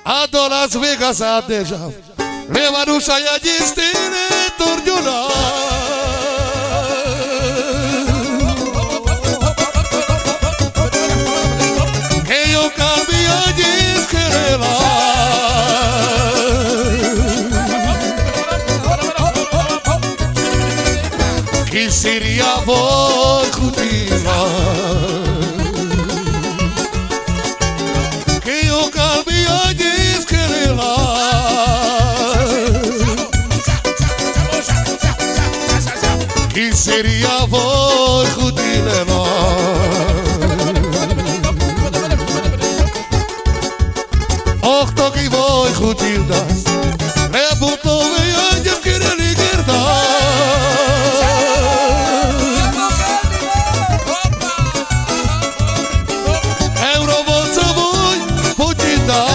A do Las Vegas a deja Levaruša ja distine torđuna Che io calbi a discherela Chi siria voi cutina Che io calbi a discherela Chi siria voi cutina Och toki voi cutildas Le butove anđel kire ligerda Eurovolca voi pućita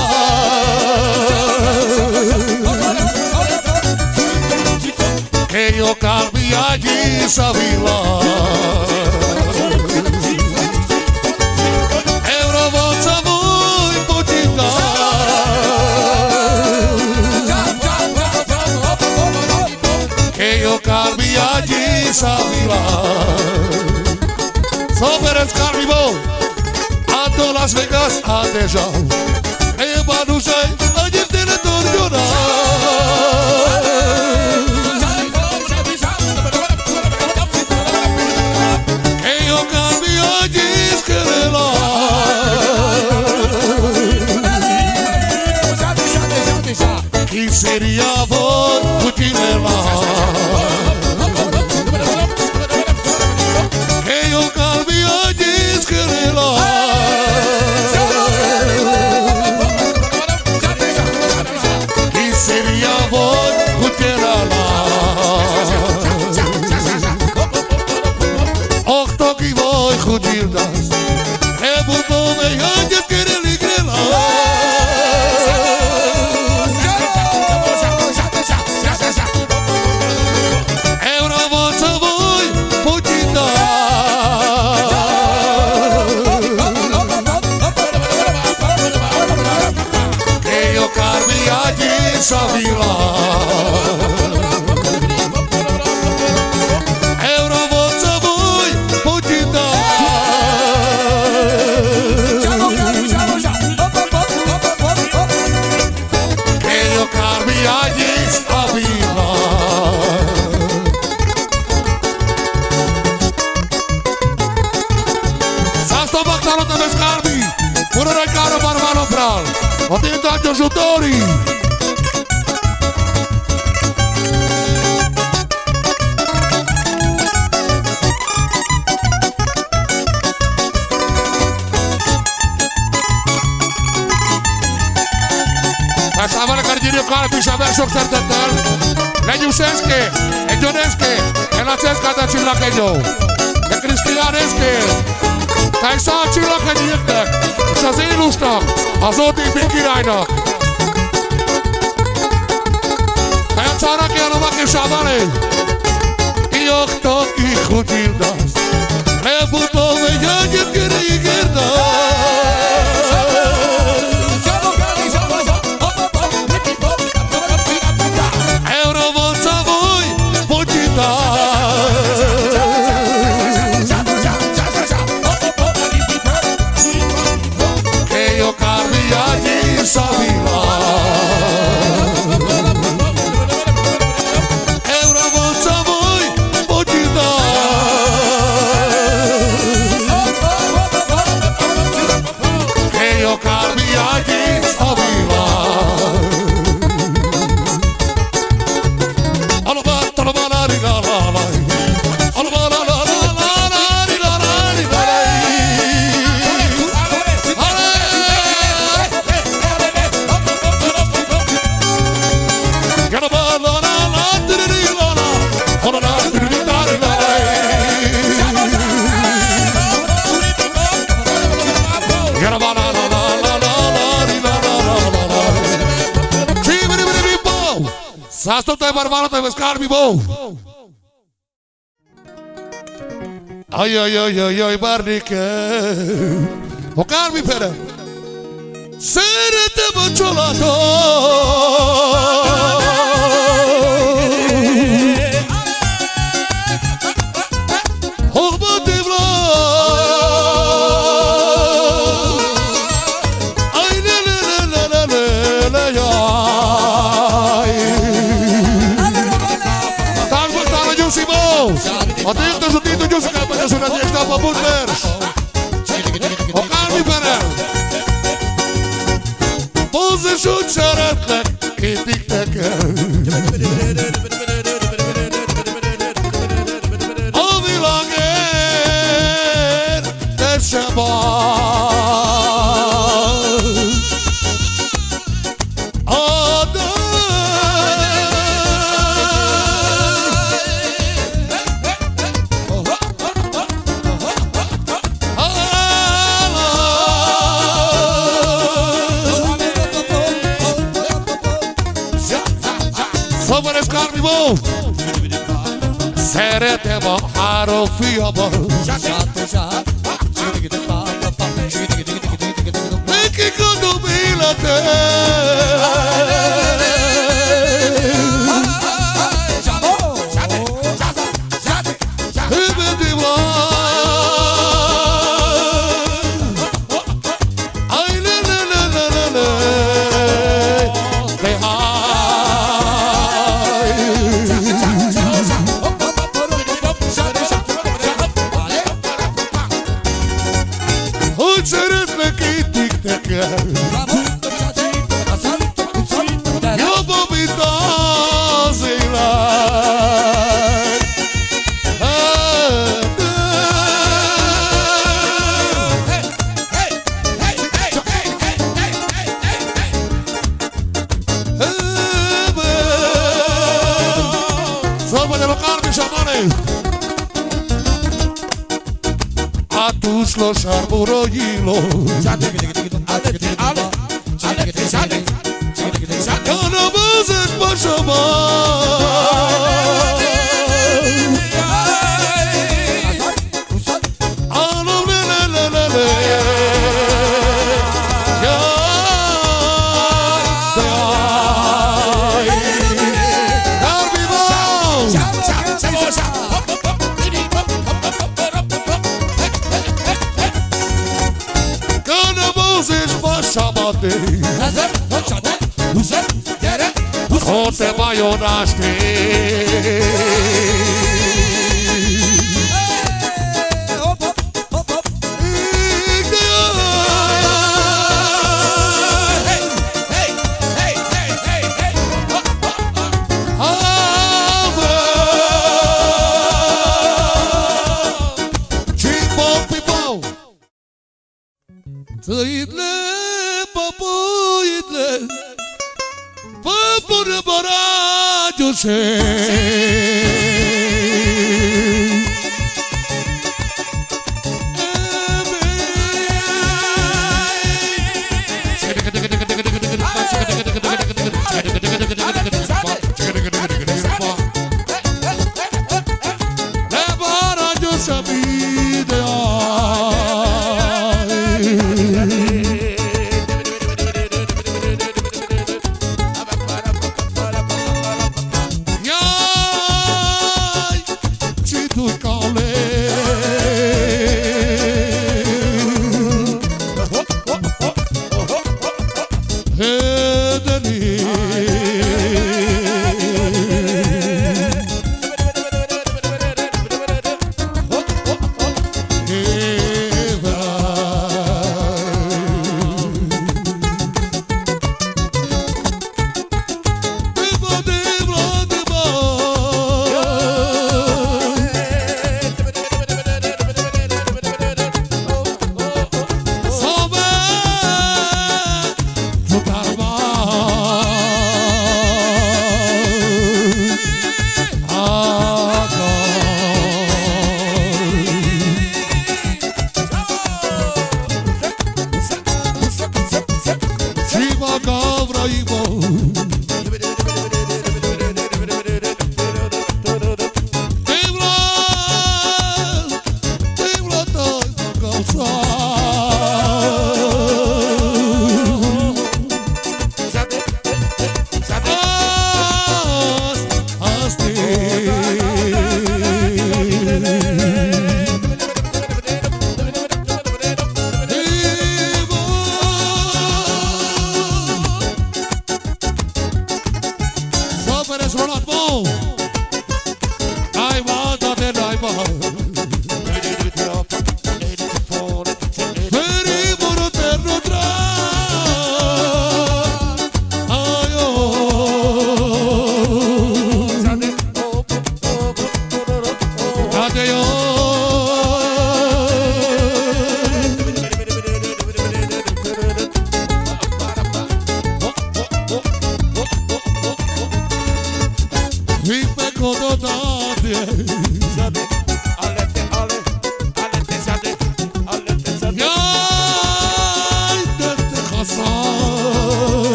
Che io calbi agli savila Eurovolca voi pućita Che io calbi agli savila Soberes calbi voi A do Las Vegas a deja E banușai a distine torđuna Chi seria voi cucinela Che io calbi a discherela Chi seria voi cucinela Och toki voi cutildas E butove anđel kire ligerela Savila Eurovolca voi pućita Che io calbi agli savila Sasto bactalo te bez calbi Puro recaro barmano pral Odito agli ajutori Stavano cardirio calpi și avea șoc sărtător Le Iușesche, e Ionesche, e la Cesca da cilla che io E Cristianesche Tai sa cilla che dirtek Și a zi ilustak, a zoti bikirajnak Tai a țara che anova che șavale Io toki cutildas Le butove anđel kire ligerda Che io calbi agli savila Eurovolca voi pućita Che io calbi agli savila Sasto te barbaro te bez calbi bo Ai ai ai ai ai barniche O calmi pere Sere te bocciolato Să sună ești apă bun mers. O calmi perel. Poze și cearătlec, tic-tac. O vilagher de șebat. Serete mă, arofia mă. Meki când umilă-te. Atunci los arburoilor că nu văzesc pe șaman. Alo, lelelelele. O te mai onaște. Tăitle, papuitle, păpură băragiușe. Le băragiușe bidea.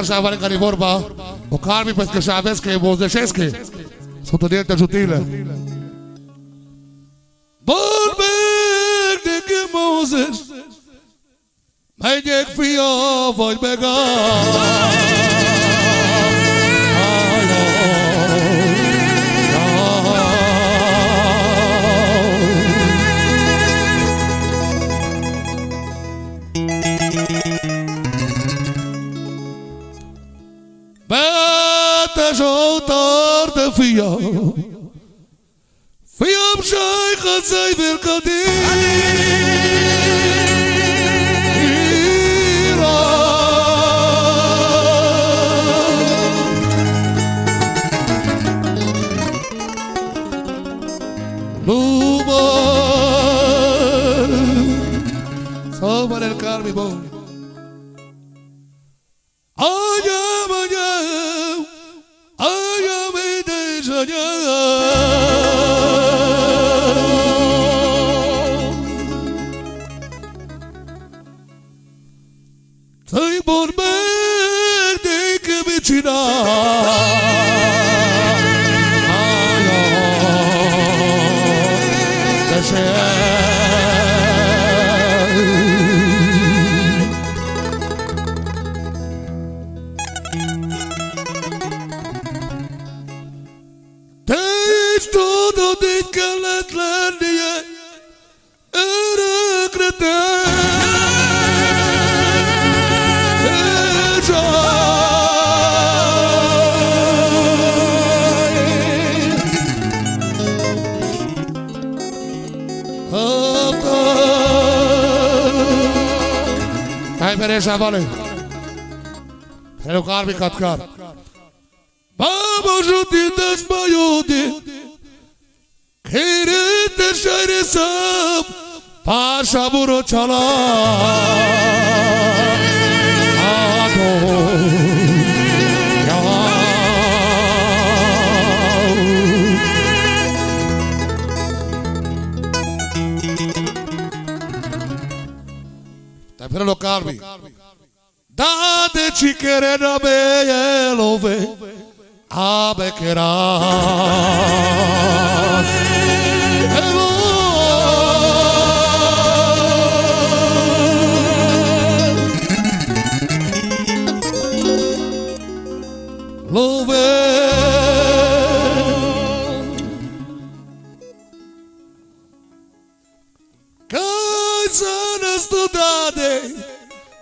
Așa vale care vorba, o calmi pentru că și aveți că e bozdeșescă. Sunt udiente jutile. Bolberg de că Moses, mai de fio voi bega. Ajutor de fia Fiam și-ai că-ți-ai Haribo. Ayam, ayam, ayam edes ayam. Sei por verde que me china. There's todo de Calatlandia, Pereza vale. Hello Karmi Katkar. Baba juti das bayodi. Khere te share sab. Pasha buro chala. Ado. Pero Carmi, date chicere da be love, abe keras. Love.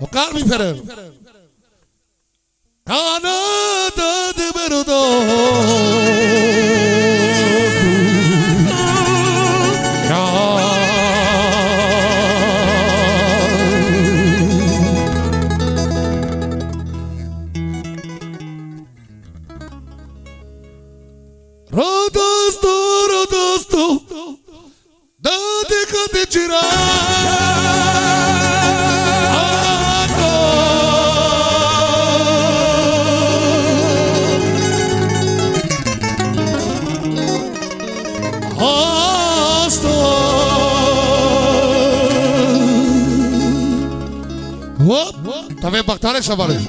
O Carmi Ferrer. Canada de Berudo. Rodosto, rodosto. Date cate chira. Também batalha, chavales.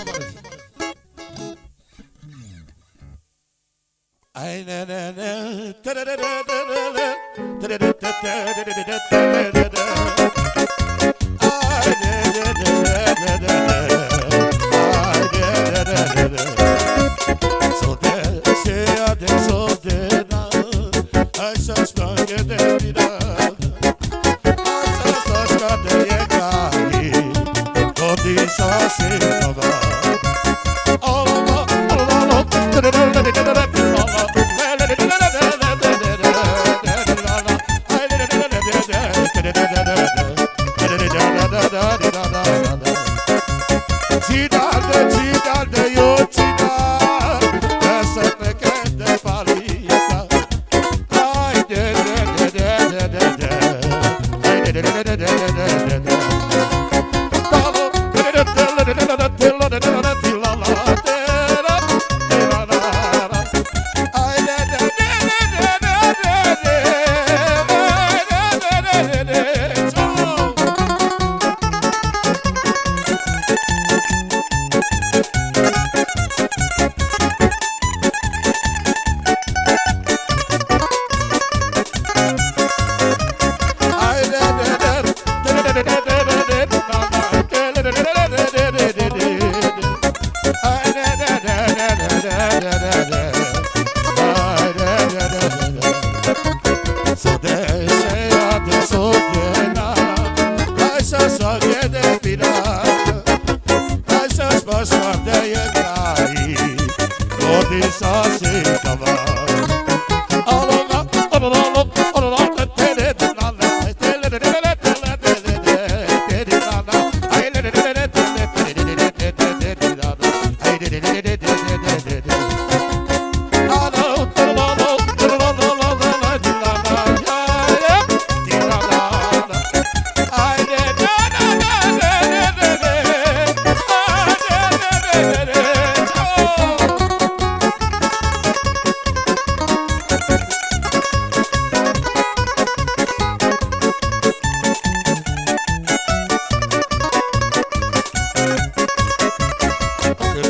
Ai, né, né, né.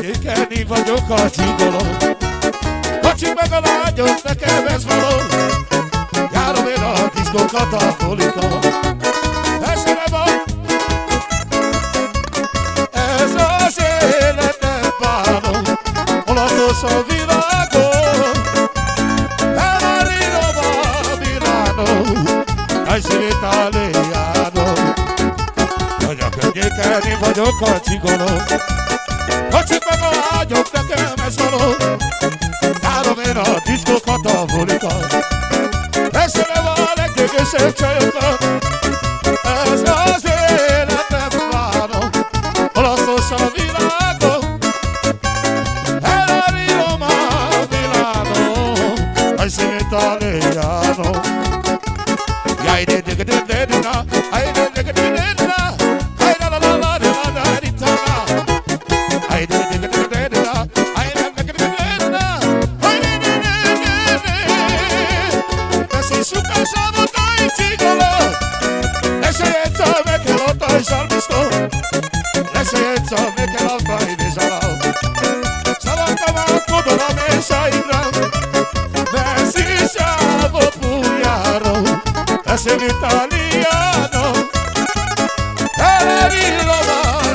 környéken vagyok a csigolom. Kocsik meg a lányok, nekem ez való. Járom én a diszkókat a kolikon. Esre van, ez az életem bánom, olatos a világon. Elmarírom a Milánó, dai l'italiano. Vagy a környéken én vagyok a csigolom. Kocsik meg a lányok, nekem ez való. Járom én a diszkókat a bulikon. Beszélem a legdögösebb csajokat. Ez az életem várom, olaszos a világon. Elmarírom a Milánó, dai l'italiano. Jaj, de de de de de na, ay de de de de de na, ay la la la la de la da di ta na, ay de de de de de na, ay de de de de de na, ay de de de de de. Nasi suka sabotai cigolo, l'escienza me che lo tai salvisto, l'escienza me che lo tai desalao. Salata ma codo la mesa in gran, versi siamo pugliaro. Essere italiano,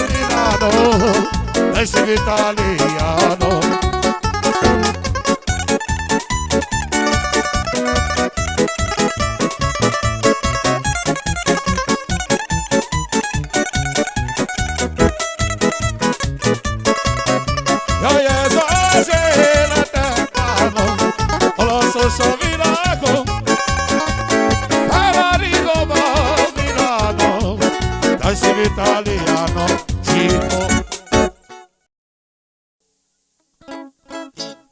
Milano, essere italiano. Io se la terra, lo so virago. Essere italiano, cibo.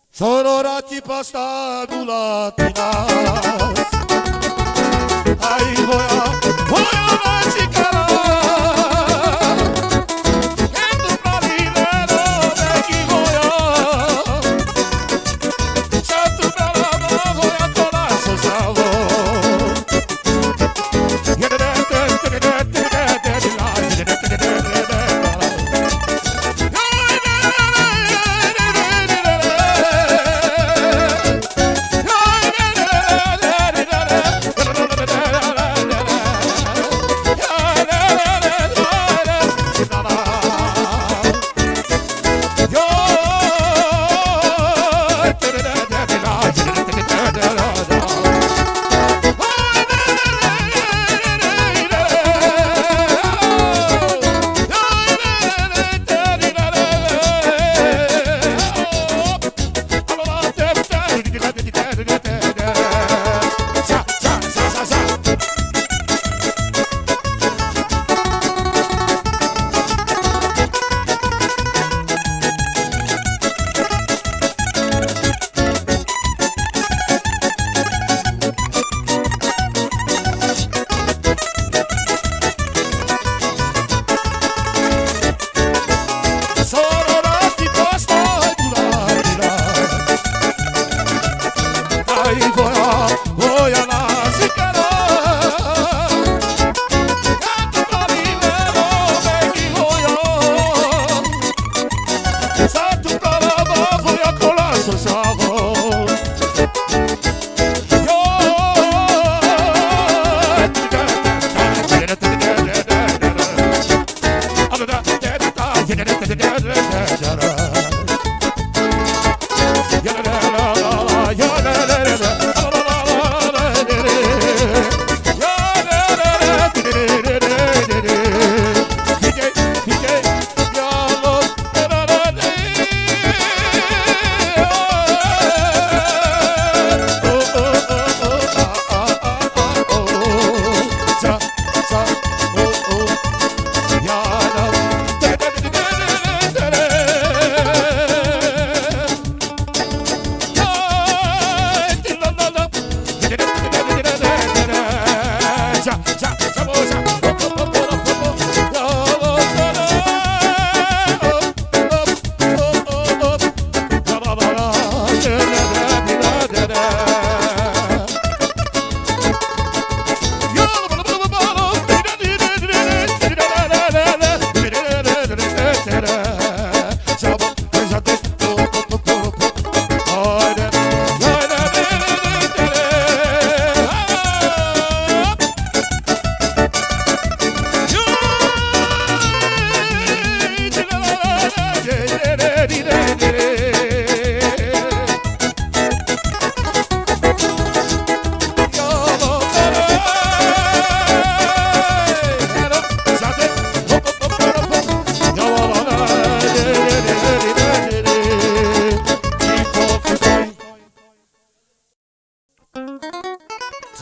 Sono ratti pasta gulatina. Ai voia la cicala. E tu pralinero vecchi voia. Se tu pralava voia colasso savo.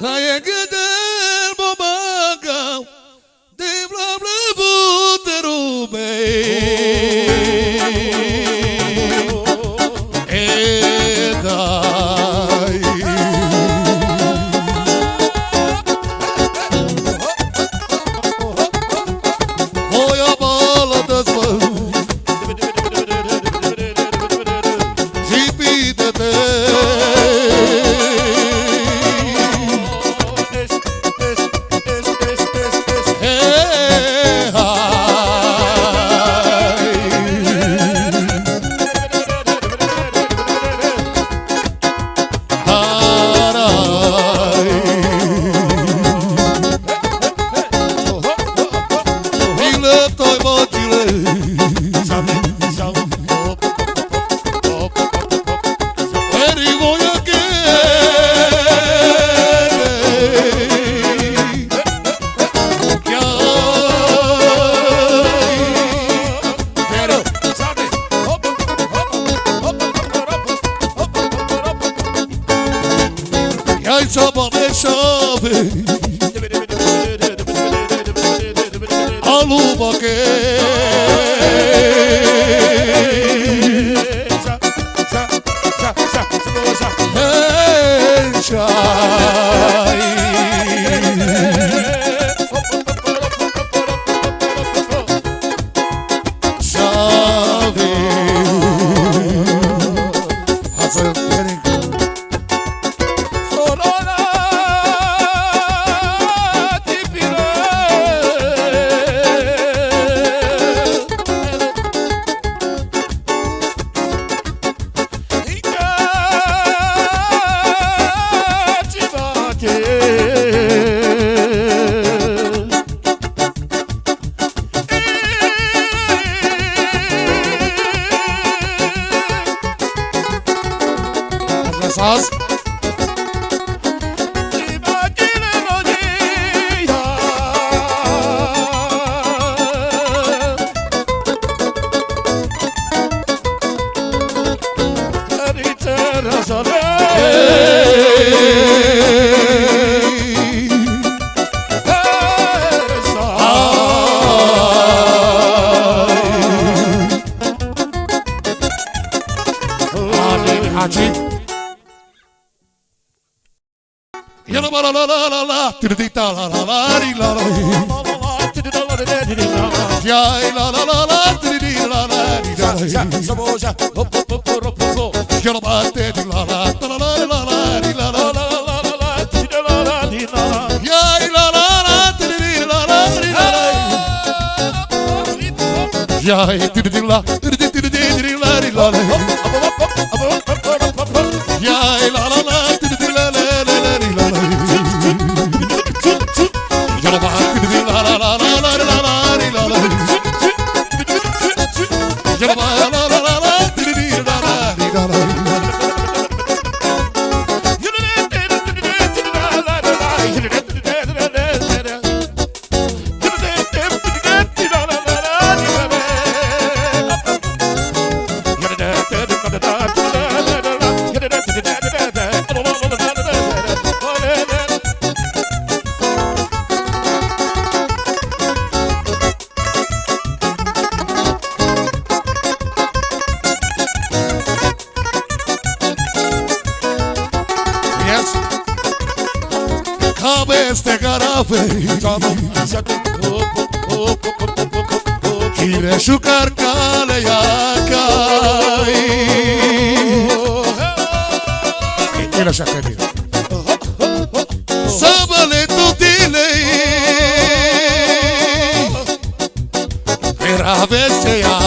Saia que del bobaga, de bla bla buterube. Edai. Oi a bala das mãos, repita-te. Aluma que Saz. Kireșu carcale iacai. El așa că bine. Sabale tutilei Era vestea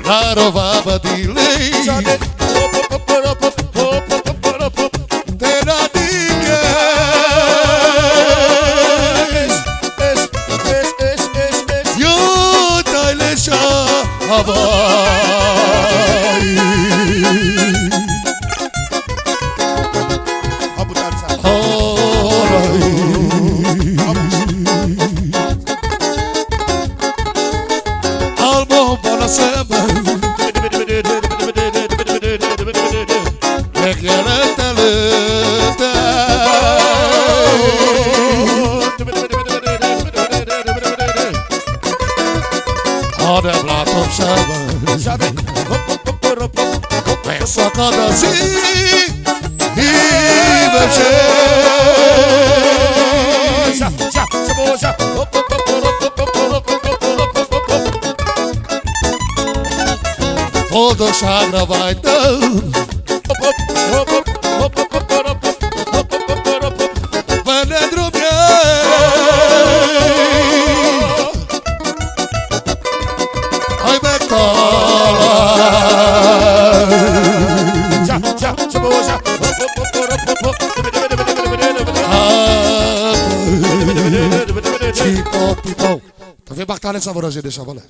Rarova badilei Te radică J'avais Pensa cada zi Vive-ce Foda șagra vai tău Până drumie Hai becala Cipo, pipo. To wie, Bachtanek, co wyraźnie dysza, wolę.